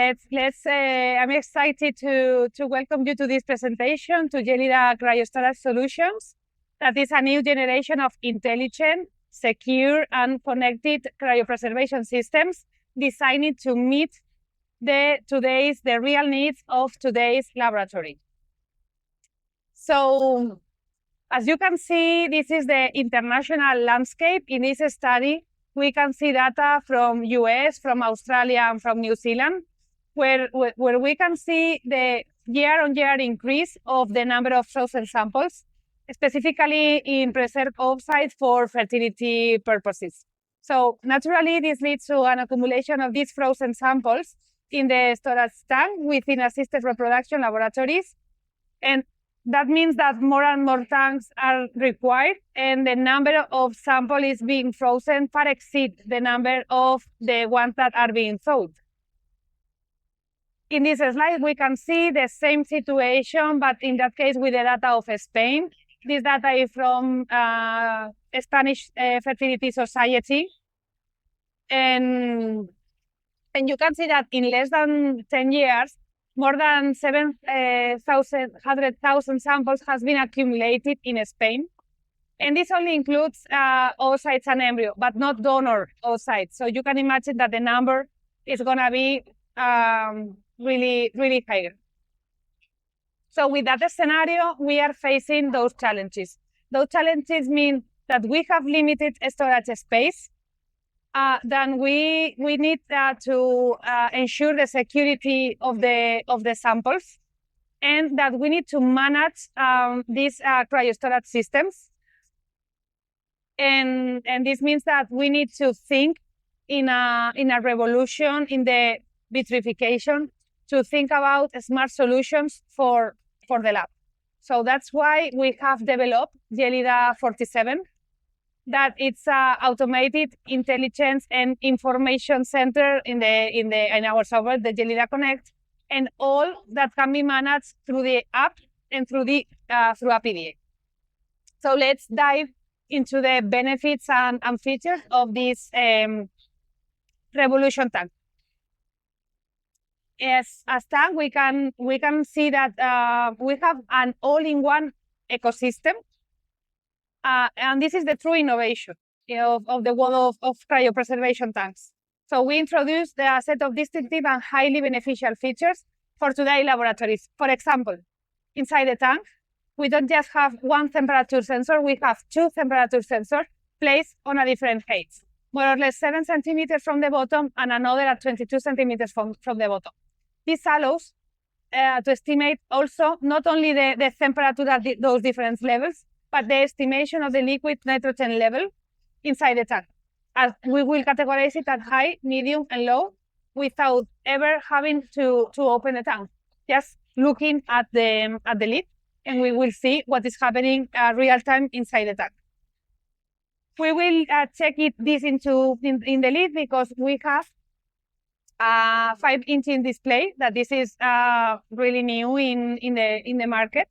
I'm excited to welcome you to this presentation to Gelida Cryostorage Solutions. That is a new generation of intelligent, secure, and connected cryopreservation systems designed to meet the real needs of today's laboratory. So, as you can see, this is the international landscape. In this study, we can see data from US, from Australia, and from New Zealand, where we can see the year-on-year increase of the number of frozen samples, specifically in preserved oocytes for fertility purposes. So naturally, this leads to an accumulation of these frozen samples in the storage tank within assisted reproduction laboratories. And that means that more and more tanks are required, and the number of samples being frozen far exceeds the number of the ones that are being thawed. In this slide, we can see the same situation, but in that case with the data of Spain. This data is from Spanish Fertility Society. And you can see that in less than 10 years, more than 700,000 samples has been accumulated in Spain. And this only includes oocytes and embryo, but not donor oocytes. So you can imagine that the number is going to be really, really higher. So with that scenario, we are facing those challenges. Those challenges mean that we have limited storage space. Then we need to ensure the security of the samples, and that we need to manage these cryostorage systems. And this means that we need to think in a revolution in the vitrification, to think about smart solutions for the lab. So that's why we have developed Gelida 47. That it's automated intelligence and information center in our software, the Gelida Connect, and all that can be managed through the app and through a PDA. So let's dive into the benefits and features of this Revolution tank. As tank, we can see that we have an all-in-one ecosystem. And this is the true innovation of the world of cryopreservation tanks. So we introduced a set of distinctive and highly beneficial features for today's laboratories. For example, inside the tank, we don't just have one temperature sensor, we have two temperature sensors placed on a different height, more or less 7 centimeters from the bottom and another at 22 centimeters from the bottom. This allows to estimate also not only the temperature at those different levels, but the estimation of the liquid nitrogen level inside the tank. As we will categorize it at high, medium, and low without ever having to open the tank. Just looking at the lid, and we will see what is happening real time inside the tank. We will check this in the lid because we have a 5-inch display that this is really new in the market.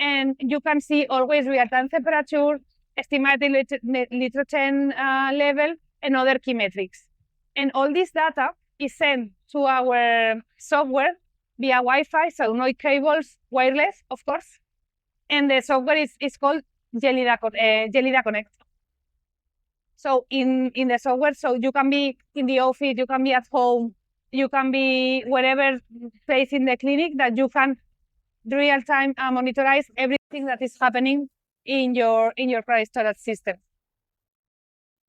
And you can see always real-time temperature, estimated nitrogen level, and other key metrics. And all this data is sent to our software via Wi-Fi, so no cables, wireless, of course. And the software is called Gelida Connect. So in the software, so you can be in the office, you can be at home, you can be wherever place in the clinic that you can real-time monitorize everything that is happening in your cryostorage system.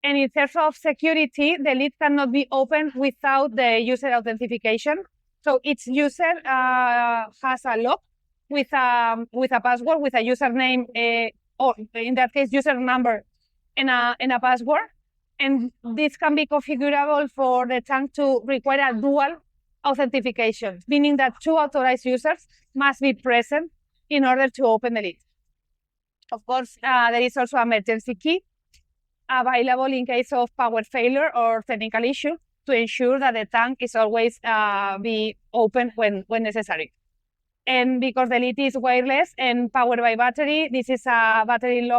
And in terms of security, the lid cannot be opened without the user authentication. So each user has a lock with a password, with a username, or in that case, user number and a password. And this can be configurable for the tank to require a dual authentication, meaning that 2 authorized users must be present in order to open the lid. Of course, there is also an emergency key available in case of power failure or technical issue to ensure that the tank is always be open when necessary. And because the lid is wireless and powered by battery, this is a battery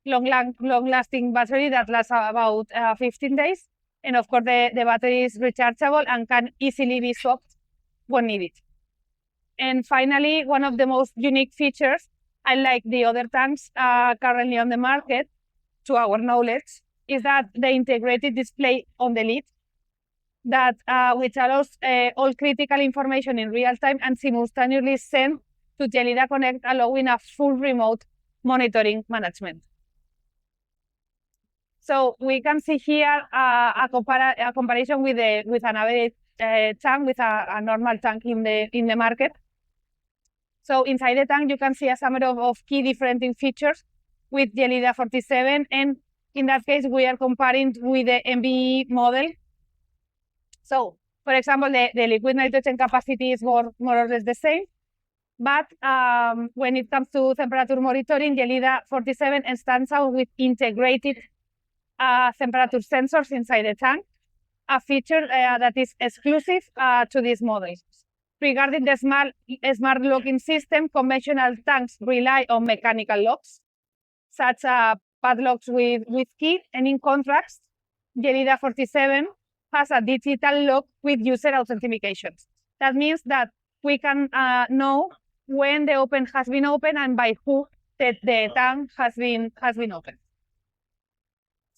long-lasting battery that lasts about 15 days. And of course, the battery is rechargeable and can easily be swapped when needed. And finally, one of the most unique features, unlike the other tanks currently on the market, to our knowledge, is that the integrated display on the lid, that which allows all critical information in real time and simultaneously sent to Gelida Connect, allowing a full remote monitoring management. So we can see here a comparison with an average tank, with a normal tank in the market. So inside the tank, you can see a summary of key differentiating features with Gelida 47, and in that case, we are comparing with the MBE model. So, for example, the liquid nitrogen capacity is more or less the same, but when it comes to temperature monitoring, Gelida 47 stands out with integrated temperature sensors inside the tank, a feature that is exclusive to this model. Regarding the smart locking system, conventional tanks rely on mechanical locks, such as padlocks with key, and in contrast, Gelida 47 has a digital lock with user authentication. That means that we can know when the open has been opened and by who the tank has been opened.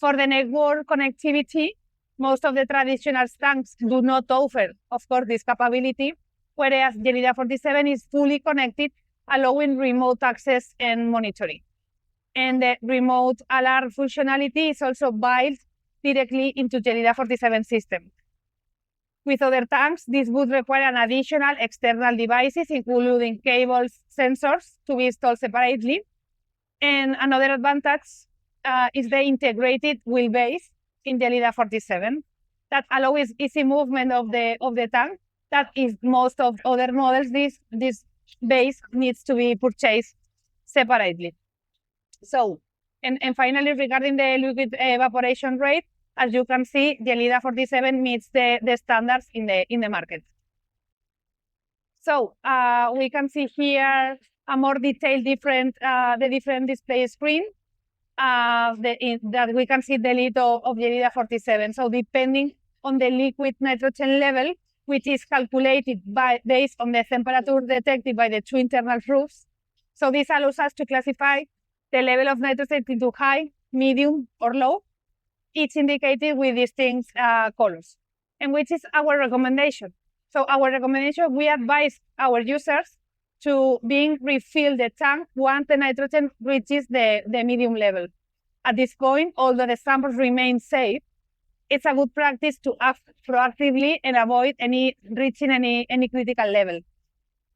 For the network connectivity, most of the traditional tanks do not offer, of course, this capability, whereas Gelida 47 is fully connected, allowing remote access and monitoring. And the remote alarm functionality is also built directly into Gelida 47 system. With other tanks, this would require an additional external devices, including cables, sensors, to be installed separately. And another advantage is the integrated wheelbase in Gelida 47 that allows easy movement of the tank. That is, most of other models, this base needs to be purchased separately. So, and finally, regarding the liquid evaporation rate, as you can see, Gelida 47 meets the standards in the market. So we can see here a more detailed the different display screen that we can see the lid of Gelida 47. So depending on the liquid nitrogen level, which is calculated based on the temperature detected by the two internal proofs. So this allows us to classify the level of nitrogen into high, medium, or low, each indicated with distinct colors, and which is our recommendation. So our recommendation, we advise our users to refill the tank once the nitrogen reaches the medium level. At this point, although the samples remain safe, it's a good practice to act proactively and avoid reaching any critical level.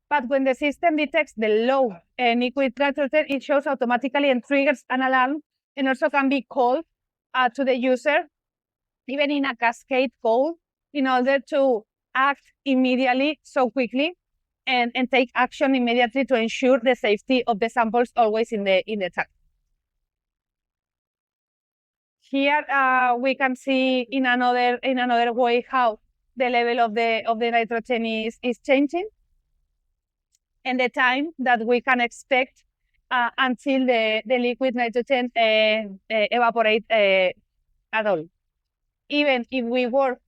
But when the system detects the low liquid nitrogen, it shows automatically and triggers an alarm, and also can be called to the user, even in a cascade call, in order to act immediately, so quickly, and take action immediately to ensure the safety of the samples always in the tank. Here we can see in another way how the level of the nitrogen is changing, and the time that we can expect until the liquid nitrogen evaporate at all. Even if we work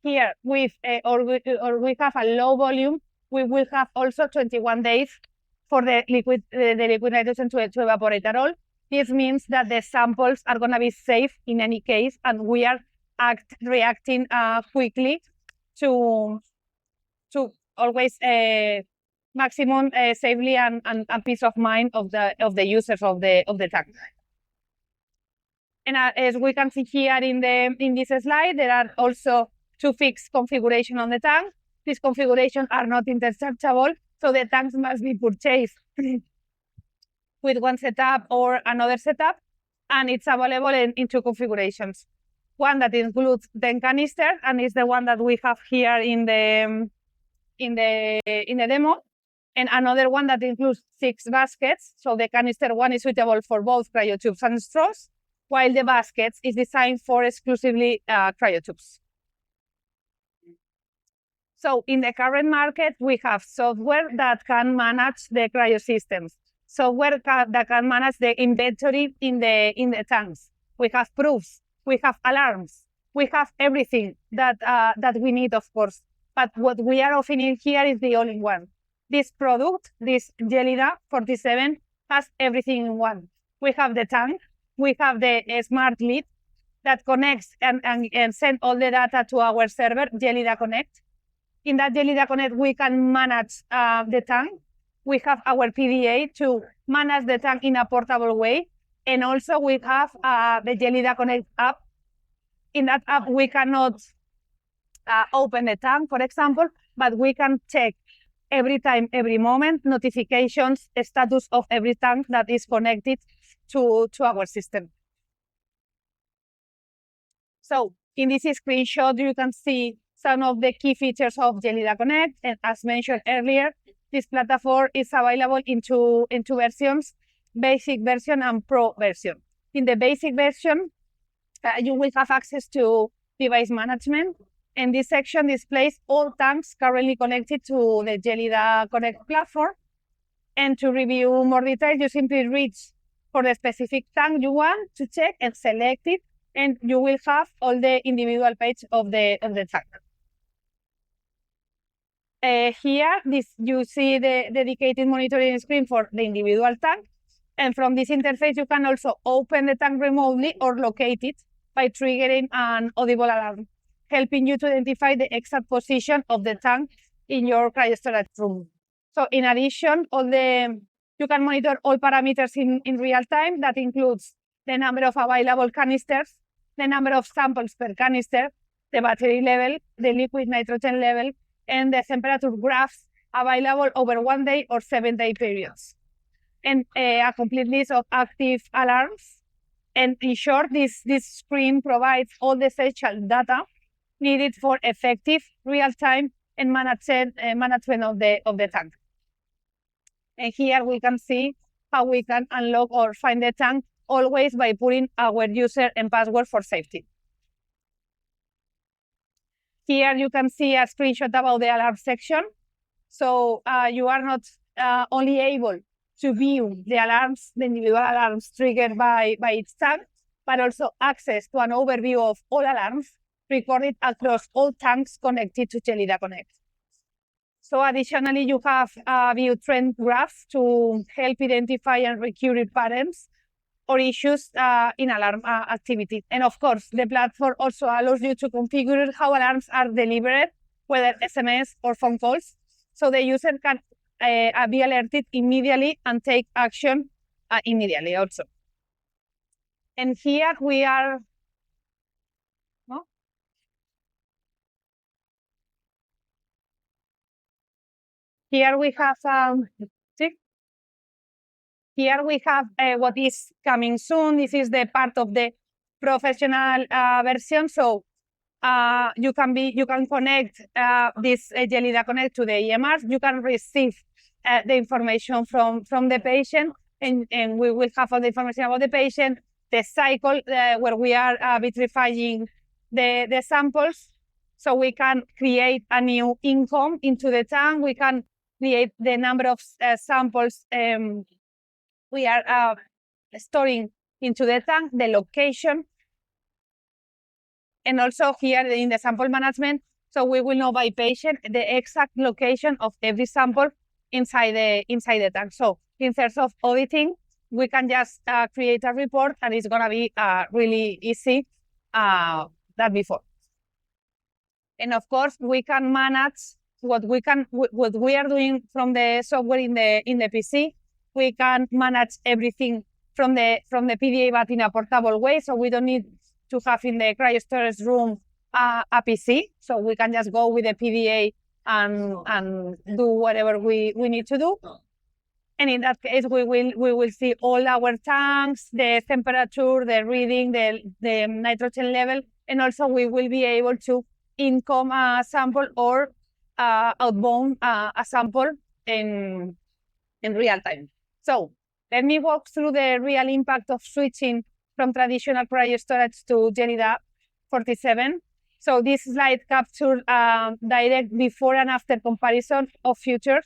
here with or we have a low volume, we will have also 21 days for the liquid nitrogen to evaporate at all. This means that the samples are going to be safe in any case, and we are reacting quickly to always maximum safety and peace of mind of the users of the tank. And as we can see here in this slide, there are also two fixed configurations on the tank. These configurations are not interchangeable, so the tanks must be purchased with one setup or another setup, and it's available in two configurations. One that includes 10 canisters, and is the one that we have here in the demo, and another one that includes 6 baskets. So the canister one is suitable for both cryotubes and straws, while the baskets is designed for exclusively cryotubes. So in the current market, we have software that can manage the cryosystems, software that can manage the inventory in the tanks. We have proofs we have alarms, we have everything that we need, of course. But what we are offering here is the all-in-one. This product, this Gelida 47, has everything in one. We have the tank, we have the smart lead that connects and send all the data to our server, Gelida Connect. In that Gelida Connect, we can manage the tank. We have our PDA to manage the tank in a portable way. And also we have the Gelida Connect app. In that app, we cannot open the tank, for example, but we can check every time, every moment, notifications, status of every tank that is connected to our system. So in this screenshot, you can see some of the key features of Gelida Connect. And as mentioned earlier, this platform is available in two versions, basic version and pro version. In the basic version, you will have access to device management. And this section displays all tanks currently connected to the Gelida Connect platform. And to review more details, you simply reach for the specific tank you want to check and select it, and you will have all the individual pages of the tank. Here, you see the dedicated monitoring screen for the individual tank. And from this interface, you can also open the tank remotely or locate it by triggering an audible alarm, helping you to identify the exact position of the tank in your cryostorage room. So in addition, you can monitor all parameters in real time. That includes the number of available canisters, the number of samples per canister, the battery level, the liquid nitrogen level, and the temperature graphs available over 1 day or 7-day periods. And a complete list of active alarms. And in short, this screen provides all the essential data needed for effective real-time and management of the tank. And here we can see how we can unlock or find the tank, always by putting our user and password for safety. Here you can see a screenshot about the alarm section. So you are not only able to view the alarms, the individual alarms triggered by each tank, but also access to an overview of all alarms recorded across all tanks connected to Gelida Connect. So additionally, you have view trend graphs to help identify and recurring patterns or issues in alarm activity. And of course, the platform also allows you to configure how alarms are delivered, whether SMS or phone calls, so the user can be alerted immediately and take action immediately also. And here we are. Here we have what is coming soon. This is the part of the professional version. So you can connect this Gelida Connect to the EMRs. You can receive the information from the patient, and we will have all the information about the patient, the cycle where we are vitrifying the samples. So we can create a new income into the tank. We can create the number of samples we are storing into the tank, the location, and also here in the sample management. So we will know by patient the exact location of every sample inside the tank. So in terms of auditing, we can just create a report, and it's gonna be really easy than before. And of course, we can manage what we are doing from the software in the PC. We can manage everything from the PDA, but in a portable way. So we don't need to have in the cryostorage room a PC. So we can just go with the PDA and do whatever we need to do. And in that case, we will see all our tanks, the temperature, the reading, the nitrogen level, and also we will be able to income a sample or outbound a sample in real time. So let me walk through the real impact of switching from traditional cryostorage to Gelida 47. So this slide captures direct before and after comparison of features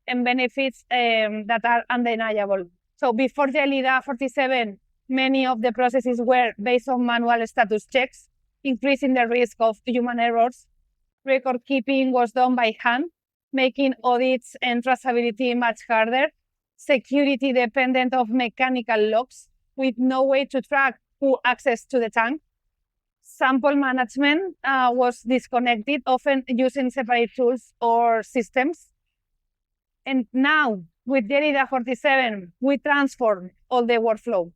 and benefits that are undeniable. So before Gelida 47, many of the processes were based on manual status checks, increasing the risk of human errors. Record keeping was done by hand, making audits and traceability much harder. Security dependent of mechanical locks with no way to track who access to the tank. Sample management was disconnected, often using separate tools or systems. And now, with Gelida 47, we transform all the workflow.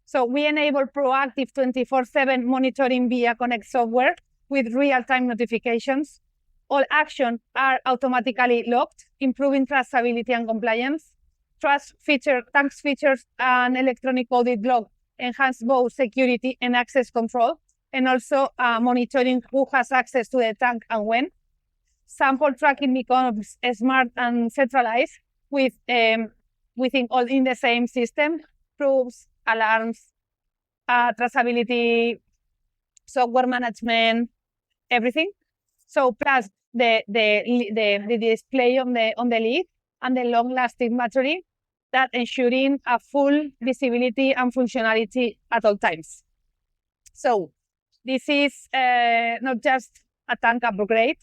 So we enable proactive 24/7 monitoring via Connect software with real-time notifications. All actions are automatically logged, improving traceability and compliance. Task features and electronic audit log enhance both security and access control, and also monitoring who has access to the tank and when. Sample tracking becomes smart and centralized within all in the same system, proofs, alarms, traceability, software management, everything. So plus the display on the lid and the long-lasting battery, that ensuring a full visibility and functionality at all times. So this is not just a tank upgrade,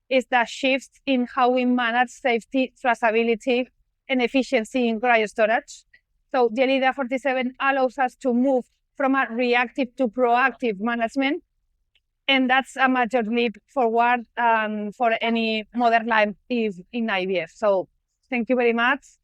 it's the shift in how we manage safety, traceability, and efficiency in cryo storage. So Gelida 47 allows us to move from a reactive to proactive management, and that's a major leap forward for any modern life in IVF. So thank you very much.